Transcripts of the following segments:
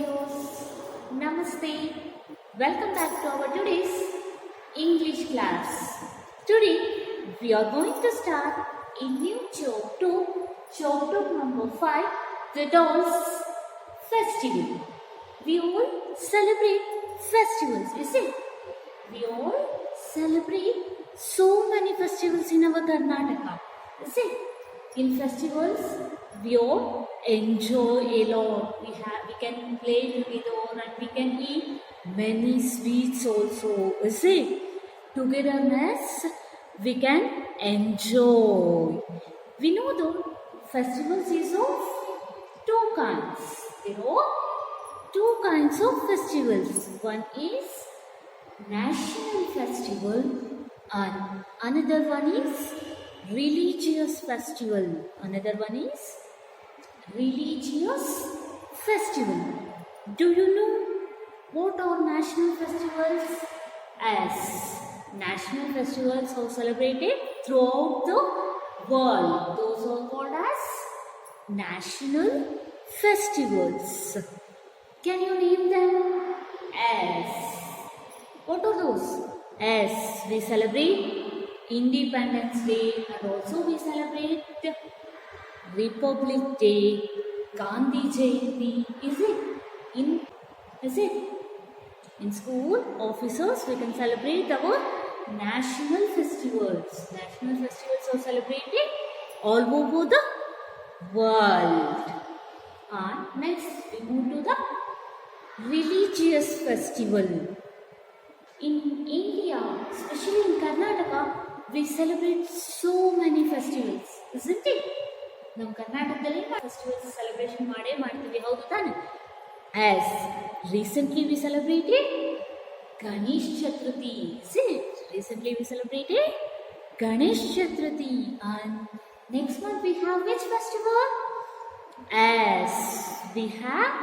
dears. Namaste. Welcome back to our today's English class. Today we are going to start a new chapter number 5, the Dolls Festival. We all celebrate festivals, is it? We all celebrate so many festivals in our Karnataka, is it? In festivals, we all enjoy a lot. We can play together and we can eat many sweets also. Is it? Togetherness, we can enjoy. We know the festivals is of two kinds. There are two kinds of festivals. One is national festival and another one is religious festival. Another one is religious festival. Do you know what are national festivals? As national festivals are celebrated throughout the world. Those are called as national festivals. Can you name them? As what are those? As we celebrate Independence Day and also we celebrate Republic Day, Gandhi Jayanti. Is it? In school, officers, we can celebrate our national festivals. National festivals are celebrated all over the world. And next, we move to the religious festival. In India, especially in Karnataka, we celebrate so many festivals, isn't it? Nam Karnatakaದಲ್ಲಿ festivals celebration ಮಾಡ್ತೀವಿ ಹೌದು ತಾನೆ? As recently we celebrated Ganesh Chaturthi, is it? Recently we celebrated Ganesh Chaturthi, and next month we have which festival? As we have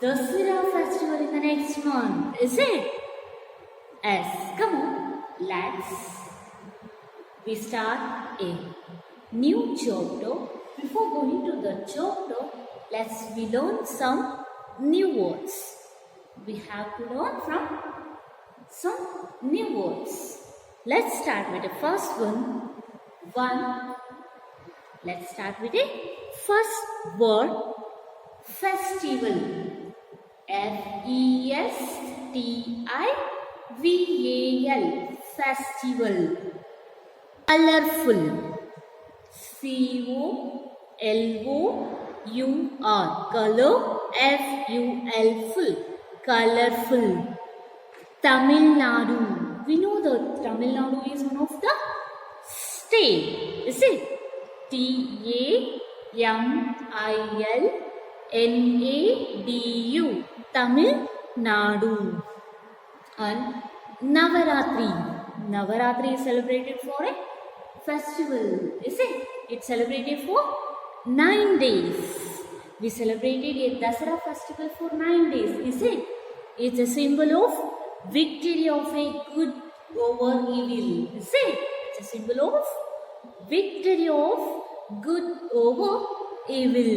Dasara festival in the next month, is it? As come on, we start a new chapter. Before going to the chapter, we learn some new words. We have to learn from some new words. Let's start with the first one. Let's start with the first word, festival. Festival. Festival. Colorful. Color. Color. Full. Colorful. Tamil Nadu. We know that Tamil Nadu is one of the state. Is it? TAMILNADU. Tamil Nadu. And Navaratri. Navaratri is celebrated for a festival, is it? It's celebrated for 9 days. We celebrated a Dasara festival for 9 days, is it? It's a symbol of victory of a good over evil, is it? It's a symbol of victory of good over evil.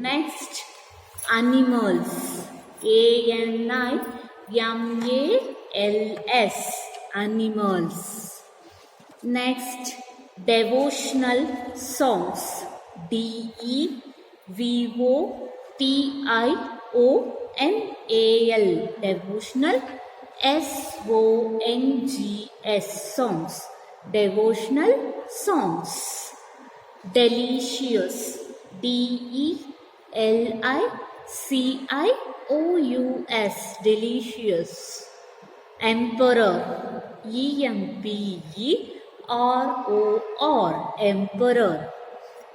Next, animals. ANIMALS. Animals. Next, devotional songs. DEVOTIONAL. Devotional. SONGS. Songs. Devotional songs. Delicious. DELICIOUS. Delicious. Emperor. EMPEROR. Emperor.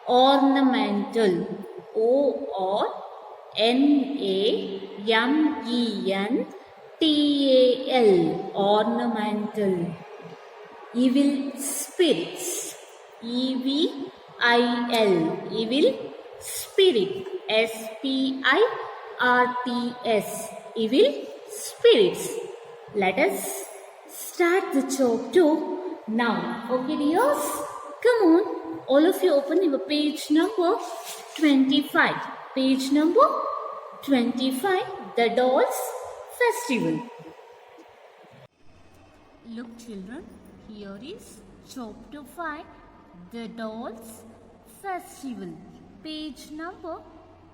Ornamental. ORNAMENTAL. Ornamental. Evil spirits. EVIL. Evil spirit. SPIRTS. Evil spirits. Let us start the chapter now. Okay, dears? Come on. All of you open your page number 25. Page number 25. the Dolls Festival. Look children, here is chapter 5, the Dolls Festival, page number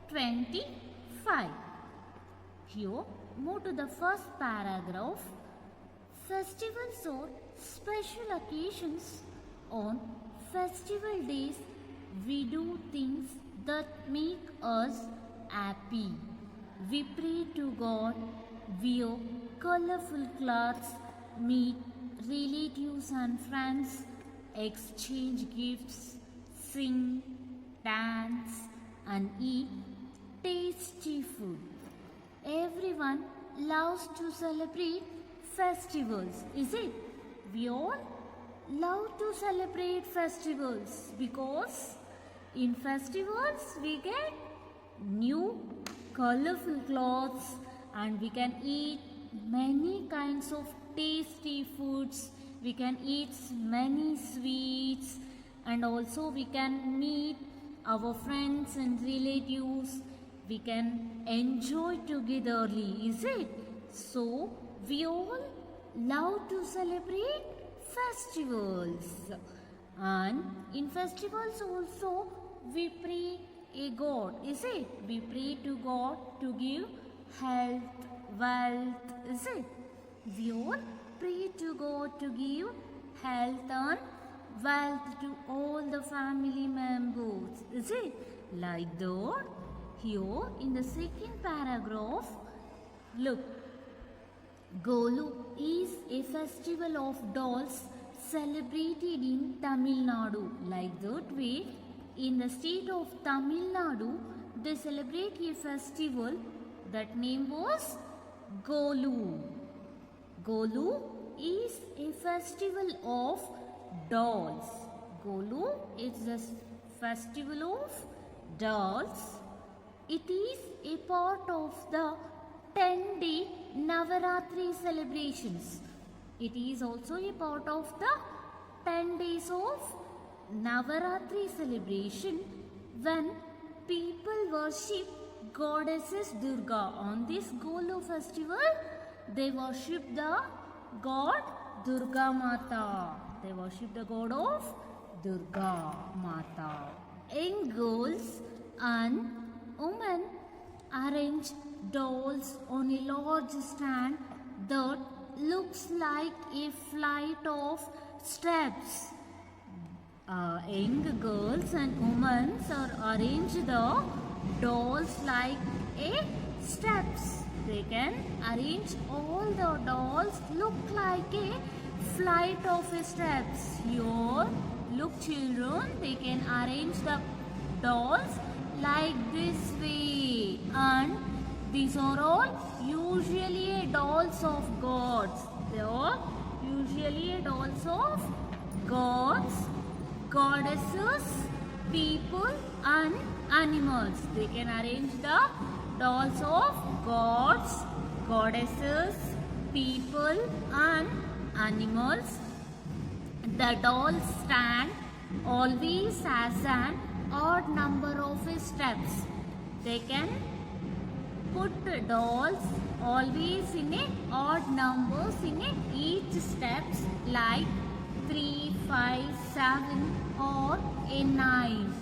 25. Here, move to the first paragraph. Festivals are special occasions. On festival days, we do things that make us happy. We pray to God, wear colorful clothes, meet relatives and friends, exchange gifts, sing, dance, and eat tasty food. Everyone loves to celebrate festivals, is it? We all love to celebrate festivals because in festivals we get new colorful clothes and we can eat many kinds of tasty foods. We can eat many sweets and also we can meet our friends and relatives. We can enjoy togetherly, is it? So, we all love to celebrate festivals. And in festivals also, we pray a God, is it? We pray to God to give health, wealth, is it? We all pray to God to give health and wealth to all the family members, is it? Like that, here in the second paragraph, look, Golu is a festival of dolls celebrated in Tamil Nadu. Like that way, in the state of Tamil Nadu, they celebrate a festival. That name was Golu. Golu is a festival of dolls. Golu is the festival of dolls. It is a part of the 10-day Navaratri celebrations. It is also a part of the 10 days of Navaratri celebration when people worship goddesses Durga. On this Golu festival, they worship the god Durga Mata. They worship the god of Durga Mata. Young girls and women arrange dolls on a large stand that looks like a flight of steps. Young girls and women arrange the dolls like a steps. They can arrange all the dolls look like a flight of steps. Here, look children, they can arrange the dolls like this way, and these are all usually dolls of gods. They are usually dolls of gods, goddesses, people and animals. They can arrange the dolls of gods, goddesses, people and animals. The dolls stand always has an odd number of steps. They can put dolls always in a odd numbers in each steps like 3, 5, 7 or a 9.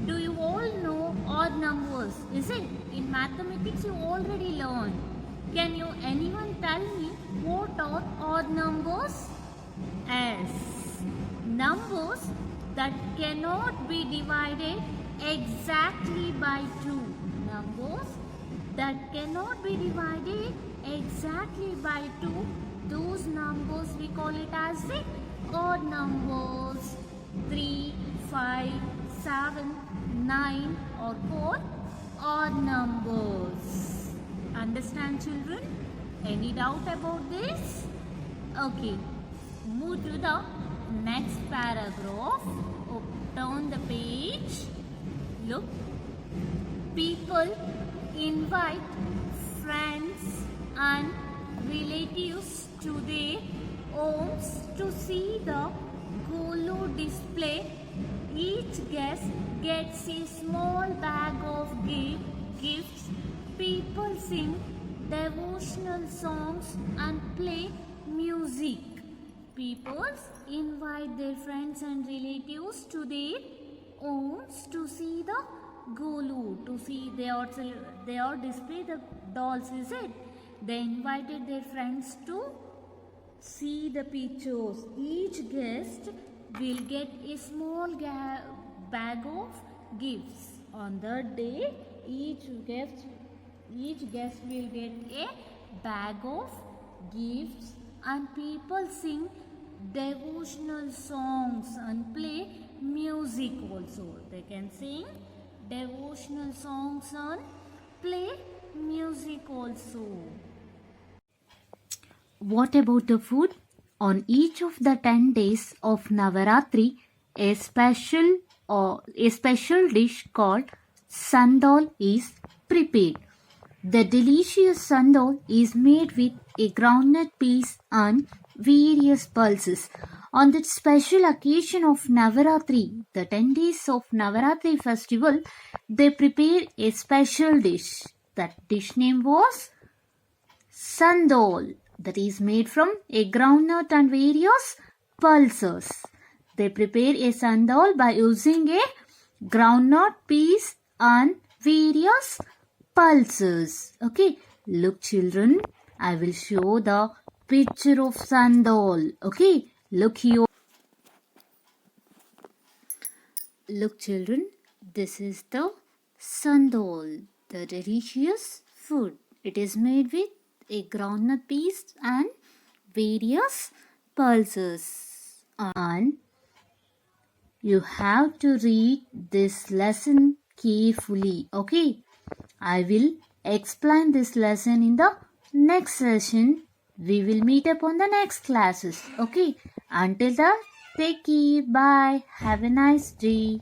Do you all know odd numbers? Is it? In mathematics you already learned. Can you anyone tell me what are odd numbers? Yes. Numbers that cannot be divided exactly by 2. Numbers that cannot be divided exactly by 2. Those numbers we call it as the odd numbers. 3, 5, 7, 9 or 4 odd numbers. Understand children? Any doubt about this? Okay. Move to the next paragraph. Turn the page. Look. People invite friends and relatives to their homes to see the Golu display. Each guest gets a small bag of gifts. People sing devotional songs and play music. People invite their friends and relatives to their homes to see the Golu, to see they are display the dolls, is it? They invited their friends to see the pictures. Each guest will get a small bag of gifts. On the day, each guest will get a bag of gifts, and people sing devotional songs and play music also. They can sing devotional songs and play music also. What about the food? On each of the 10 days of Navaratri, a special dish called sandal is prepared. The delicious sandal is made with a groundnut peas and various pulses. On that special occasion of Navaratri, the 10 days of Navaratri festival, they prepare a special dish. That dish name was sandal, that is made from a groundnut and various pulses. They prepare a sandal by using a groundnut, peas and various pulses. Okay, look children, I will show the picture of sandal. Okay, look here. Look children, this is the sandal, the delicious food. It is made with a groundnut peas and various pulses. And you have to read this lesson carefully. Okay, I will explain this lesson in the next session. We will meet up on the next classes. Okay, until then, take care. Bye. Have a nice day.